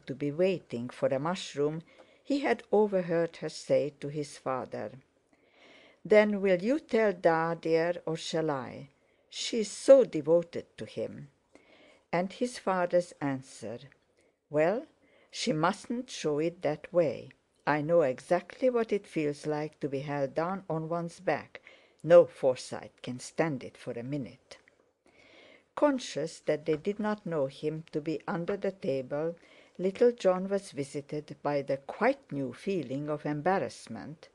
to be waiting for a mushroom, he had overheard her say to his father, "Then will you tell Da, dear, or shall I? She is so devoted to him." And his father's answer, "Well, she mustn't show it that way. I know exactly what it feels like to be held down on one's back. No Forsyte can stand it for a minute." Conscious that they did not know him to be under the table, little John was visited by the quite new feeling of embarrassment,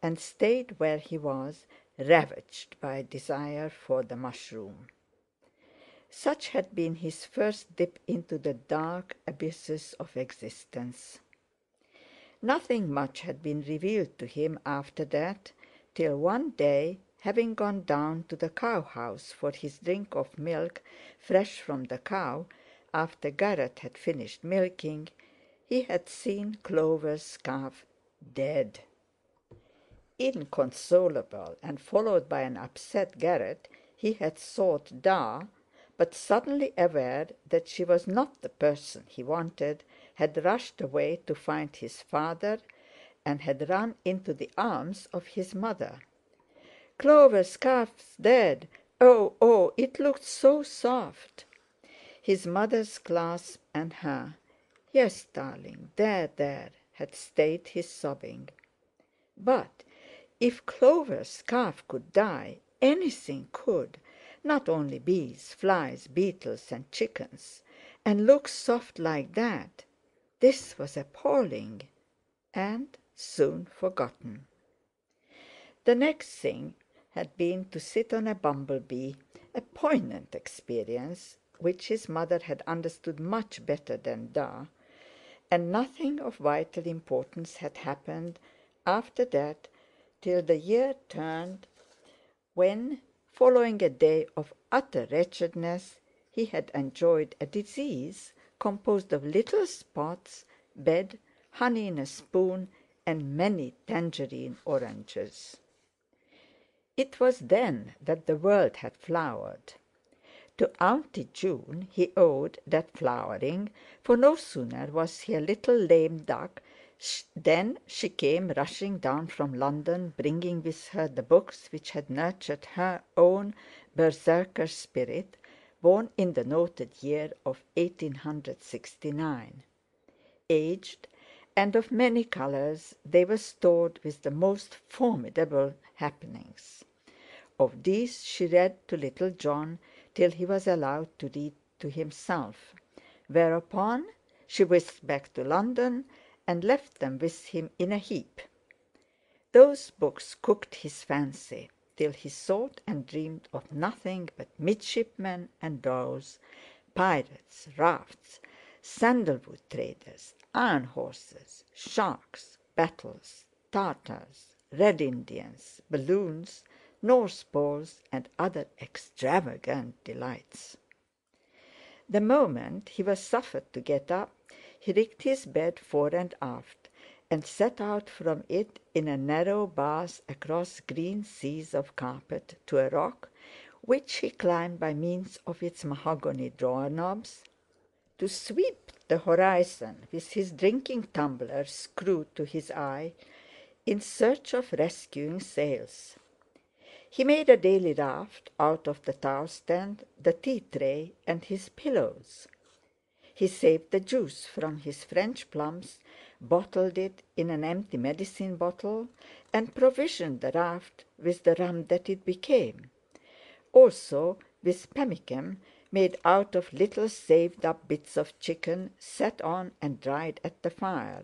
and stayed where he was, ravaged by desire for the mushroom. Such had been his first dip into the dark abysses of existence. Nothing much had been revealed to him after that, till one day, having gone down to the cow-house for his drink of milk fresh from the cow, after Garrett had finished milking, he had seen Clover's calf dead. Inconsolable, and followed by an upset Garrett, he had sought Da, but suddenly aware that she was not the person he wanted, had rushed away to find his father, and had run into the arms of his mother. "Clover's calf's dead! Oh, oh, it looked so soft!" His mother's clasp and her "Yes, darling, there, there," had stayed his sobbing. But if Clover's calf could die, anything could, not only bees, flies, beetles, and chickens, and look soft like that. This was appalling, and soon forgotten. The next thing had been to sit on a bumblebee, a poignant experience which his mother had understood much better than Da, and nothing of vital importance had happened after that till the year turned, when, following a day of utter wretchedness, he had enjoyed a disease composed of little spots, bed, honey in a spoon, and many tangerine oranges. It was then that the world had flowered. To Auntie June he owed that flowering, for no sooner was he a little lame duck than she came rushing down from London, bringing with her the books which had nurtured her own berserker spirit, born in the noted year of 1869. Aged, and of many colours, they were stored with the most formidable happenings. Of these she read to little John till he was allowed to read to himself, whereupon she whisked back to London and left them with him in a heap. Those books cooked his fancy, till he thought and dreamed of nothing but midshipmen and dhows, pirates, rafts, sandalwood traders, iron horses, sharks, battles, Tartars, Red Indians, balloons, North Poles, and other extravagant delights. The moment he was suffered to get up, he rigged his bed fore and aft, and set out from it in a narrow bath across green seas of carpet to a rock, which he climbed by means of its mahogany door-knobs, to sweep the horizon with his drinking tumbler screwed to his eye, in search of rescuing sails. He made a daily raft out of the towel-stand, the tea-tray, and his pillows. He saved the juice from his French plums, bottled it in an empty medicine bottle, and provisioned the raft with the rum that it became. Also with pemmican made out of little saved-up bits of chicken set on and dried at the fire,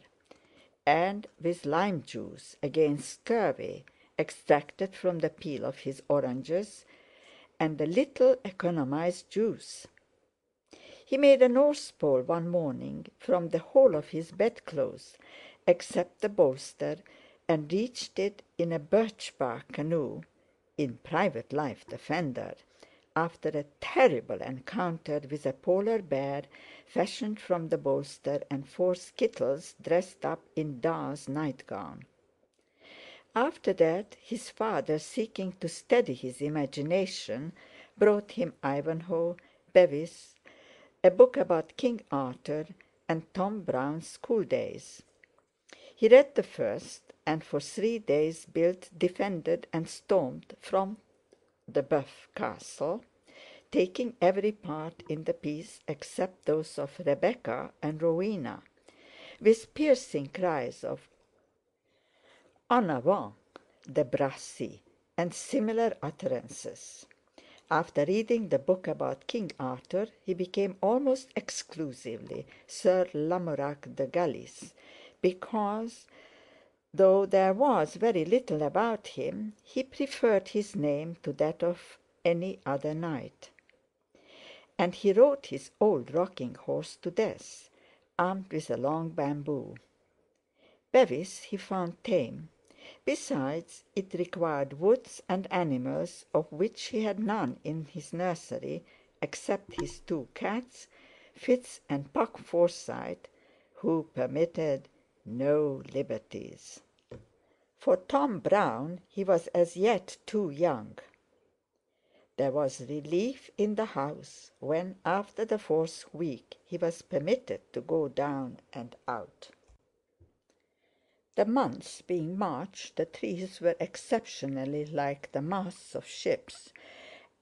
and with lime juice against scurvy, extracted from the peel of his oranges, and a little economized juice. He made a North Pole one morning from the whole of his bedclothes, except the bolster, and reached it in a birch-bark canoe, in private life the fender, after a terrible encounter with a polar bear fashioned from the bolster and 4 skittles dressed up in Da's nightgown. After that, his father, seeking to steady his imagination, brought him Ivanhoe, Bevis, a book about King Arthur, and Tom Brown's School Days. He read the first, and for 3 days built, defended, and stormed from the Buff Castle, taking every part in the piece except those of Rebecca and Rowena, with piercing cries of "En avant, de Brassy," and similar utterances. After reading the book about King Arthur, he became almost exclusively Sir Lamorac de Galis, because, though there was very little about him, he preferred his name to that of any other knight. And he rode his old rocking horse to death, armed with a long bamboo. Bevis he found tame. Besides, it required woods and animals, of which he had none in his nursery, except his 2 cats, Fitz and Puck Forsyte, who permitted no liberties. For Tom Brown he was as yet too young. There was relief in the house when, after the 4th week, he was permitted to go down and out. The months being March, the trees were exceptionally like the masts of ships,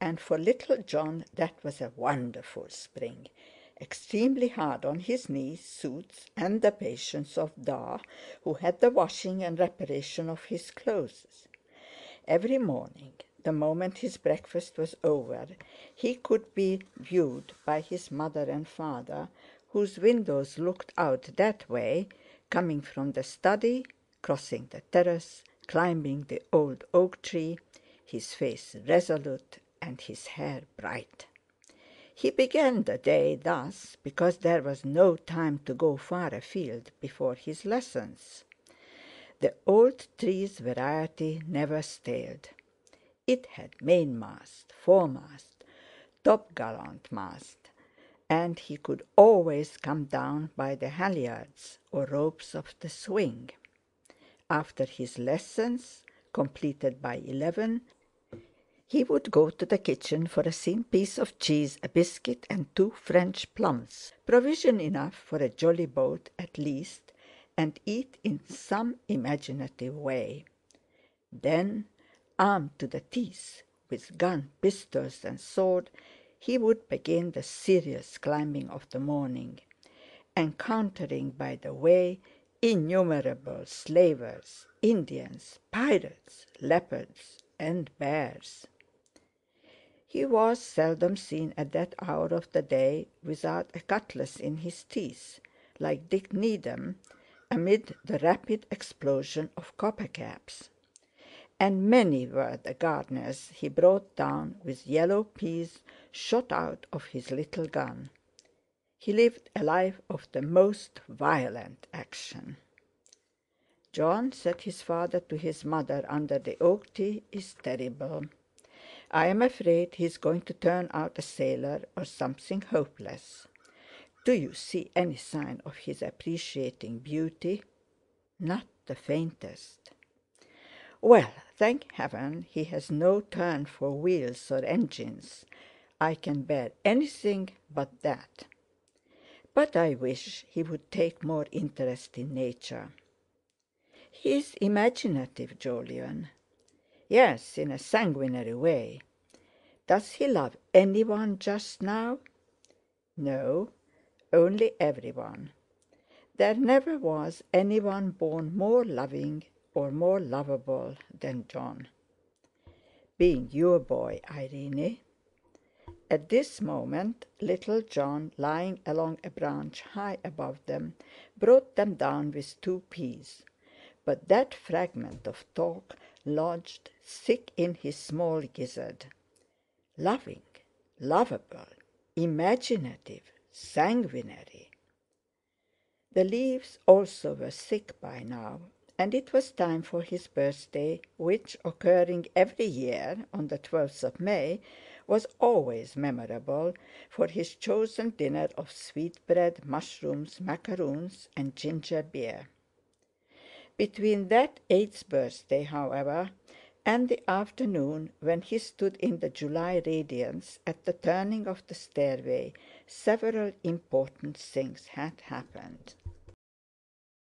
and for little John that was a wonderful spring, extremely hard on his knees, suits, and the patience of Da, who had the washing and reparation of his clothes. Every morning, the moment his breakfast was over, he could be viewed by his mother and father, whose windows looked out that way, coming from the study, crossing the terrace, climbing the old oak tree, his face resolute and his hair bright. He began the day thus because there was no time to go far afield before his lessons. The old tree's variety never staled. It had mainmast, foremast, topgallant-mast, and he could always come down by the halyards or ropes of the swing. After his lessons, completed by 11, he would go to the kitchen for a thin piece of cheese, a biscuit, and 2 French plums, provision enough for a jolly boat at least, and eat in some imaginative way. Then, armed to the teeth with gun, pistols, and sword, he would begin the serious climbing of the morning, encountering by the way innumerable slavers, Indians, pirates, leopards, and bears. He was seldom seen at that hour of the day without a cutlass in his teeth, like Dick Needham, amid the rapid explosion of coppercaps. And many were the gardeners he brought down with yellow peas shot out of his little gun. He lived a life of the most violent action. "John," said his father to his mother under the oak tree, "is terrible. I am afraid he is going to turn out a sailor or something hopeless. Do you see any sign of his appreciating beauty?" "Not the faintest." "Well, thank heaven he has no turn for wheels or engines. I can bear anything but that. But I wish he would take more interest in nature." "He is imaginative, Jolyon." "Yes, in a sanguinary way. Does he love anyone just now?" "No, only everyone. There never was anyone born more loving or more lovable than John." "Being your boy, Irene." At this moment little John, lying along a branch high above them, brought them down with 2 peas, but that fragment of talk lodged thick in his small gizzard. Loving, lovable, imaginative, sanguinary. The leaves also were thick by now, and it was time for his birthday, which, occurring every year on the 12th of May, was always memorable for his chosen dinner of sweetbread, mushrooms, macaroons, and ginger beer. Between that 8th birthday, however, and the afternoon when he stood in the July radiance at the turning of the stairway, several important things had happened.